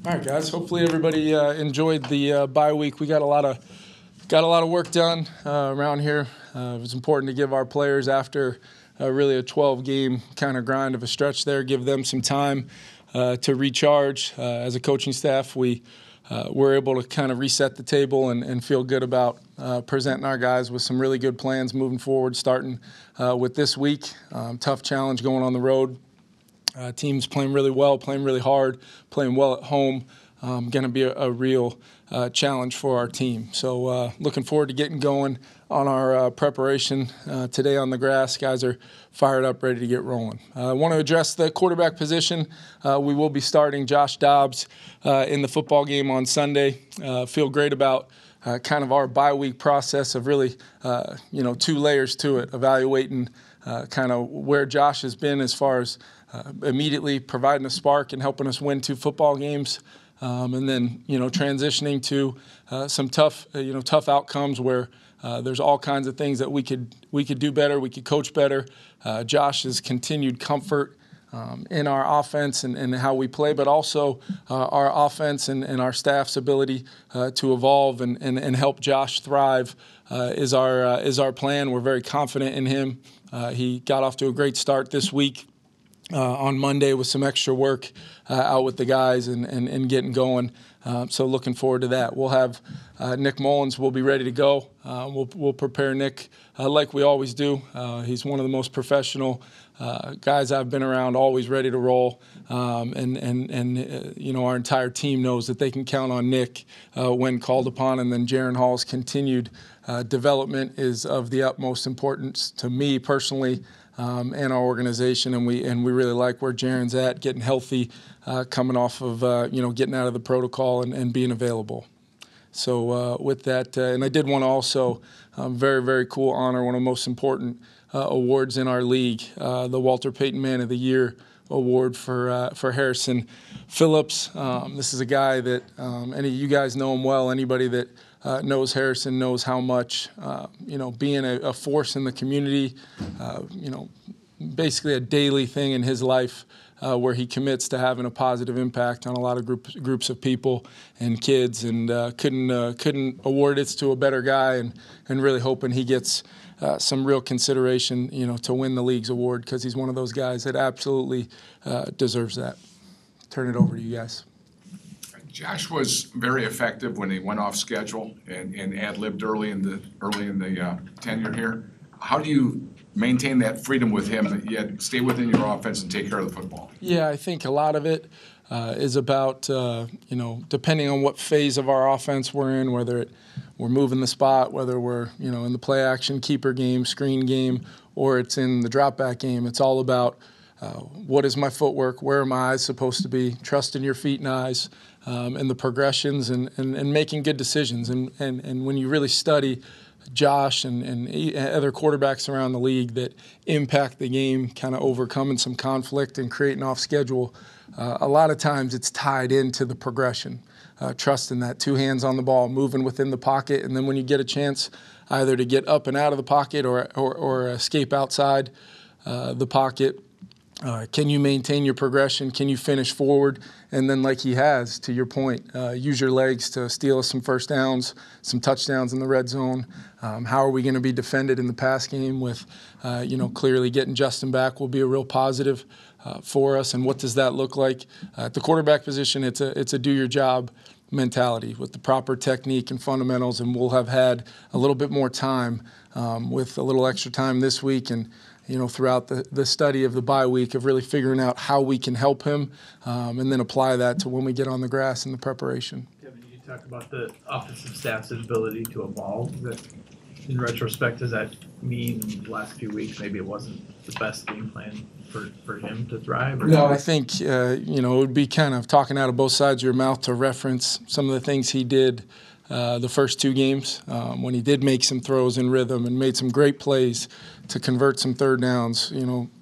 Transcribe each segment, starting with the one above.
All right, guys. Hopefully everybody enjoyed the bye week. We got a lot of work done around here. It was important to give our players, after really a 12-game kind of grind of a stretch there, give them some time to recharge. As a coaching staff, we were able to kind of reset the table and feel good about presenting our guys with some really good plans moving forward, starting with this week. Tough challenge going on the road. Teams playing really well, playing really hard, playing well at home. Going to be a real challenge for our team. So looking forward to getting going on our preparation today on the grass. Guys are fired up, ready to get rolling. I want to address the quarterback position. We will be starting Josh Dobbs in the football game on Sunday. Feel great about kind of our bye week process of really, 2 layers to it, evaluating kind of where Josh has been as far as immediately providing a spark and helping us win 2 football games, and then transitioning to some tough outcomes where there's all kinds of things that we could do better, we could coach better. Josh's continued comfort in our offense and how we play, but also our offense and our staff's ability to evolve and help Josh thrive is our plan. We're very confident in him. He got off to a great start this week. On Monday with some extra work out with the guys and getting going. So looking forward to that. We'll have Nick Mullins will be ready to go. We'll prepare Nick like we always do. He's one of the most professional guys I've been around, always ready to roll. Our entire team knows that they can count on Nick when called upon. And then Jaron Hall's continued development is of the utmost importance to me personally. And our organization, and we really like where Jaron's at, getting healthy, coming off of getting out of the protocol and being available. So with that, and I did want to also very, very cool honor one of the most important awards in our league, the Walter Payton Man of the Year award for Harrison Phillips. This is a guy that any of you guys know him well. Anybody that knows Harrison knows how much, being a force in the community, basically a daily thing in his life where he commits to having a positive impact on a lot of groups of people and kids, and couldn't award it to a better guy, and really hoping he gets some real consideration, to win the league's award, because he's one of those guys that absolutely deserves that. Turn it over to you guys. Josh was very effective when he went off schedule and ad-libbed early in the tenure here. How do you maintain that freedom with him, yet stay within your offense and take care of the football? Yeah, I think a lot of it is about depending on what phase of our offense we're in, whether we're moving the spot, whether we're in the play action keeper game, screen game, or it's in the drop back game. It's all about what is my footwork, where are my eyes supposed to be, trusting your feet and eyes, and the progressions, and making good decisions. And when you really study Josh and other quarterbacks around the league that impact the game, kind of overcoming some conflict and creating off schedule, a lot of times it's tied into the progression, trusting that 2 hands on the ball, moving within the pocket, and then when you get a chance either to get up and out of the pocket or escape outside the pocket, can you maintain your progression? Can you finish forward? And then, like he has, to your point, use your legs to steal us some first downs, some touchdowns in the red zone. How are we going to be defended in the pass game with, clearly getting Justin back will be a real positive for us. And what does that look like? At the quarterback position, it's a do-your-job mentality with the proper technique and fundamentals, and we'll have had a little bit more time with a little extra time this week and throughout the study of the bye week of really figuring out how we can help him and then apply that to when we get on the grass in the preparation. Kevin, you talked about the offensive staff's ability to evolve. In retrospect, does that mean in the last few weeks maybe it wasn't the best game plan for him to thrive? No, I think, it would be kind of talking out of both sides of your mouth to reference some of the things he did the first 2 games when he did make some throws in rhythm and made some great plays to convert some third downs,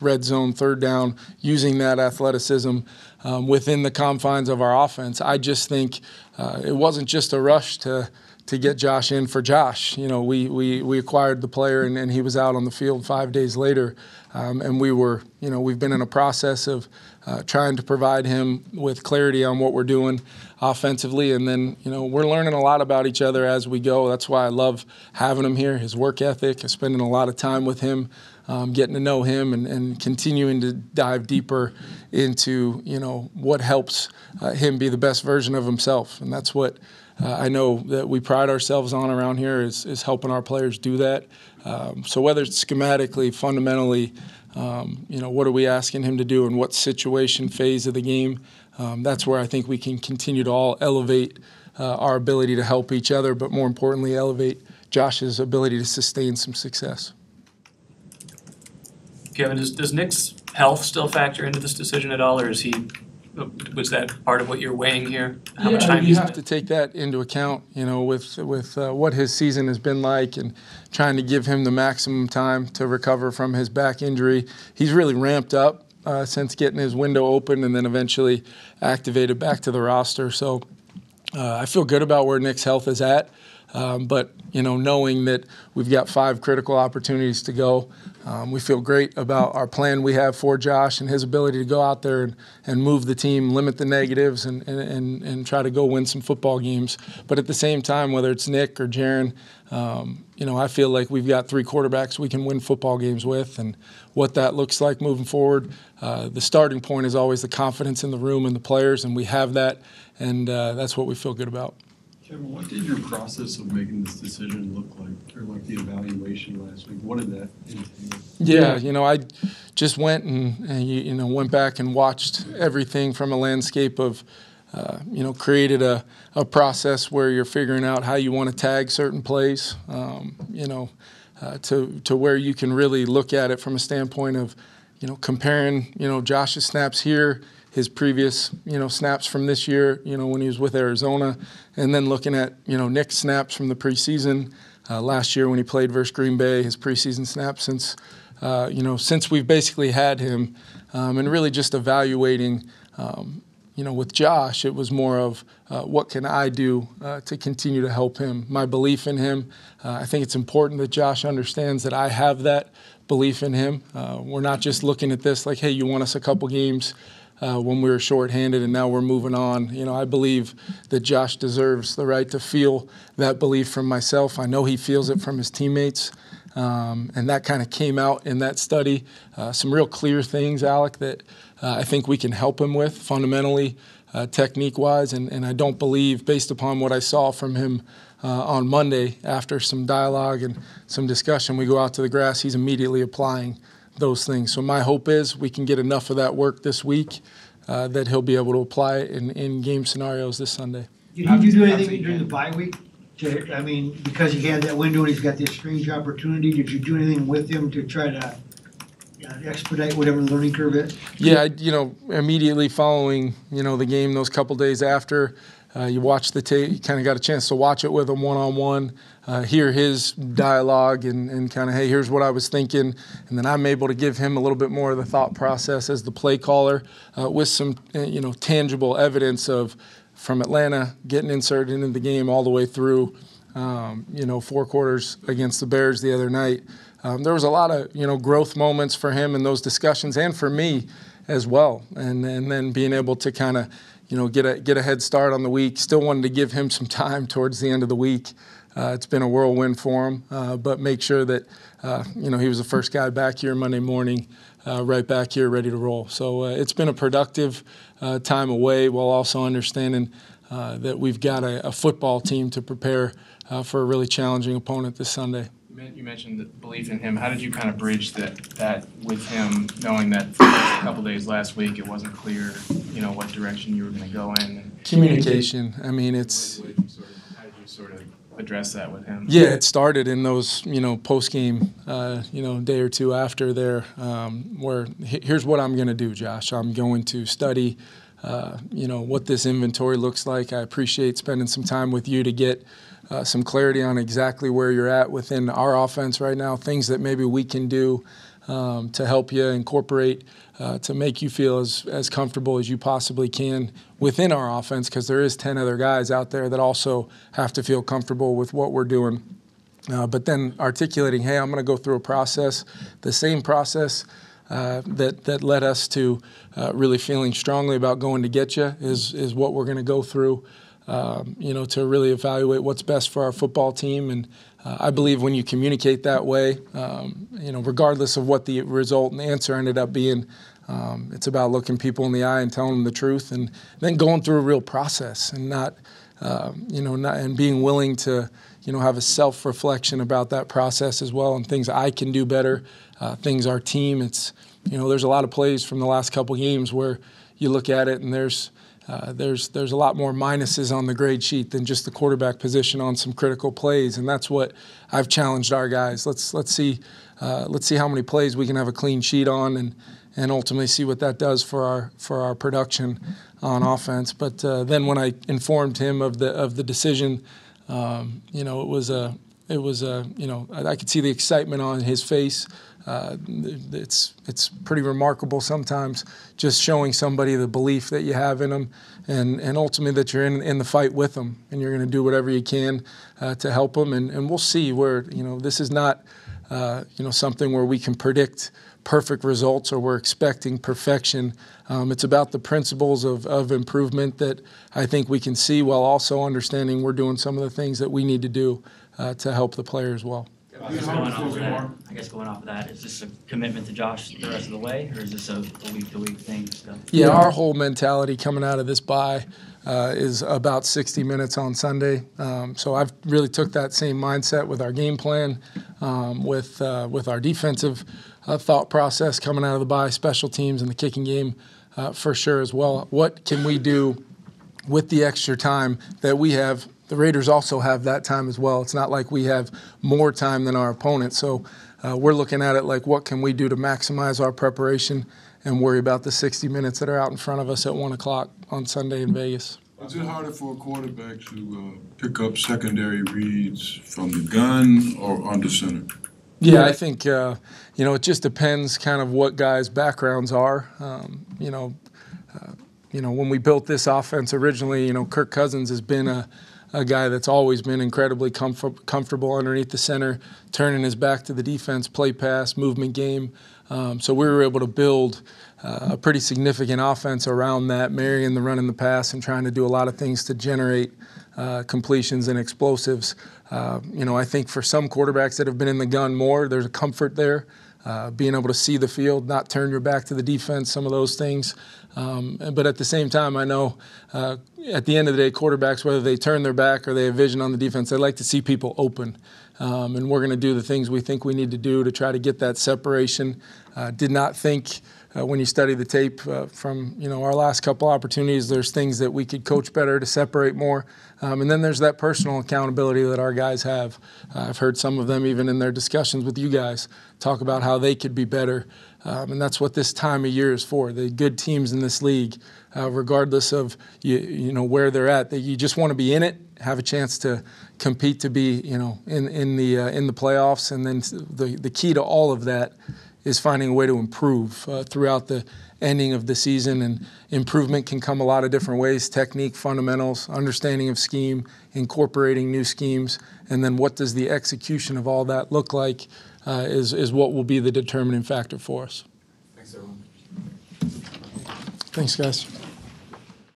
red zone third down, using that athleticism within the confines of our offense. I just think it wasn't just a rush to get Josh in for Josh. We acquired the player and he was out on the field 5 days later. And we've been in a process of trying to provide him with clarity on what we're doing offensively. And then, we're learning a lot about each other as we go. That's why I love having him here, his work ethic, spending a lot of time with him, getting to know him and continuing to dive deeper into, what helps him be the best version of himself. And that's what I know that we pride ourselves on around here is helping our players do that. So whether it's schematically, fundamentally, what are we asking him to do in what situation, phase of the game, that's where I think we can continue to all elevate our ability to help each other, but more importantly, elevate Josh's ability to sustain some success. Kevin, does Nick's health still factor into this decision at all, or was that part of what you're weighing here? How much time you have to take that into account, with what his season has been like and trying to give him the maximum time to recover from his back injury. He's really ramped up since getting his window open and then eventually activated back to the roster. So I feel good about where Nick's health is at. But, knowing that we've got 5 critical opportunities to go, we feel great about our plan we have for Josh and his ability to go out there and move the team, limit the negatives, and try to go win some football games. But at the same time, whether it's Nick or Jaron, I feel like we've got 3 quarterbacks we can win football games with, and what that looks like moving forward. The starting point is always the confidence in the room and the players, and we have that, and that's what we feel good about. Kevin, what did your process of making this decision look like, or like the evaluation last week? What did that entail? Yeah, I just went and went back and watched everything from a landscape of, created a process where you're figuring out how you want to tag certain plays, to where you can really look at it from a standpoint of, comparing, Josh's snaps here, his previous, snaps from this year, when he was with Arizona, and then looking at, Nick's snaps from the preseason last year when he played versus Green Bay, his preseason snaps since we've basically had him, and really just evaluating, with Josh, it was more of what can I do to continue to help him, my belief in him. I think it's important that Josh understands that I have that belief in him. We're not just looking at this like, hey, you won us a couple games when we were shorthanded and now we're moving on. I believe that Josh deserves the right to feel that belief from myself. I know he feels it from his teammates. And that kind of came out in that study. Some real clear things, Alec, that I think we can help him with fundamentally, technique-wise. And I don't believe, based upon what I saw from him on Monday, after some dialogue and some discussion, we go out to the grass, he's immediately applying those things. So my hope is we can get enough of that work this week that he'll be able to apply it in game scenarios this Sunday. Did you do anything during the bye week? Because he had that window and he's got this strange opportunity, did you do anything with him to try to expedite whatever the learning curve is? Yeah, immediately following, the game, those couple days after, you watch the tape, you kind of got a chance to watch it with him one-on-one, hear his dialogue and kind of, hey, here's what I was thinking. And then I'm able to give him a little bit more of the thought process as the play caller with some, tangible evidence of from Atlanta getting inserted into the game all the way through, 4 quarters against the Bears the other night. There was a lot of, growth moments for him in those discussions and for me as well. And then being able to kind of, get a head start on the week. Still wanted to give him some time towards the end of the week. It's been a whirlwind for him, but make sure that, he was the first guy back here Monday morning, right back here ready to roll. So it's been a productive time away while also understanding that we've got a football team to prepare for a really challenging opponent this Sunday. You mentioned the belief in him. How did you kind of bridge that with him, knowing that for a couple days last week it wasn't clear, what direction you were going to go in? Communication. I mean, it's. How did you sort of address that with him? Yeah, it started in those, post-game, day or two after there, where here's what I'm going to do, Josh. I'm going to study, what this inventory looks like. I appreciate spending some time with you to get some clarity on exactly where you're at within our offense right now, things that maybe we can do to help you incorporate, to make you feel as comfortable as you possibly can within our offense, because there is 10 other guys out there that also have to feel comfortable with what we're doing. But then articulating, hey, I'm going to go through a process, the same process that led us to really feeling strongly about going to get you is what we're going to go through, to really evaluate what's best for our football team. And I believe when you communicate that way, regardless of what the result and the answer ended up being, it's about looking people in the eye and telling them the truth, and then going through a real process and and being willing to, have a self-reflection about that process as well, and things I can do better, things our team. It's, there's a lot of plays from the last couple games where you look at it and there's a lot more minuses on the grade sheet than just the quarterback position on some critical plays, and that's what I've challenged our guys. Let's see how many plays we can have a clean sheet on, and ultimately see what that does for our production on offense. But then when I informed him of the decision, I could see the excitement on his face. It's pretty remarkable sometimes, just showing somebody the belief that you have in them, and ultimately that you're in the fight with them, and you're going to do whatever you can to help them. And we'll see where, this is not something where we can predict perfect results or we're expecting perfection. It's about the principles of improvement that I think we can see, while also understanding we're doing some of the things that we need to do to help the players well. I guess going off of that, is this a commitment to Josh the rest of the way, or is this a week-to-week thing still? Yeah, our whole mentality coming out of this bye is about 60 minutes on Sunday. So I've really took that same mindset with our game plan, with our defensive thought process coming out of the bye, special teams, and the kicking game for sure as well. What can we do with the extra time that we have? The Raiders also have that time as well. It's not like we have more time than our opponent. So we're looking at it like, what can we do to maximize our preparation and worry about the 60 minutes that are out in front of us at 1 o'clock on Sunday in Vegas. Is it harder for a quarterback to pick up secondary reads from the gun or under center? Yeah, I think, it just depends kind of what guys' backgrounds are. When we built this offense originally, Kirk Cousins has been a guy that's always been incredibly comfortable underneath the center, turning his back to the defense, play pass, movement game. So we were able to build a pretty significant offense around that, marrying the run and the pass and trying to do a lot of things to generate completions and explosives. I think for some quarterbacks that have been in the gun more, there's a comfort there, being able to see the field, not turn your back to the defense, some of those things. But at the same time, I know at the end of the day, quarterbacks, whether they turn their back or they have vision on the defense, they like to see people open. And we're going to do the things we think we need to do to try to get that separation. Did not think when you study the tape from our last couple opportunities, there's things that we could coach better to separate more. And then there's that personal accountability that our guys have. I've heard some of them even in their discussions with you guys talk about how they could be better. And that's what this time of year is for. The good teams in this league, regardless of where they're at, that you just want to be in it, have a chance to compete to be in the playoffs, and then the key to all of that is finding a way to improve throughout the ending of the season. And improvement can come a lot of different ways: technique, fundamentals, understanding of scheme, incorporating new schemes, and then what does the execution of all that look like is what will be the determining factor for us. Thanks, everyone. Thanks, guys.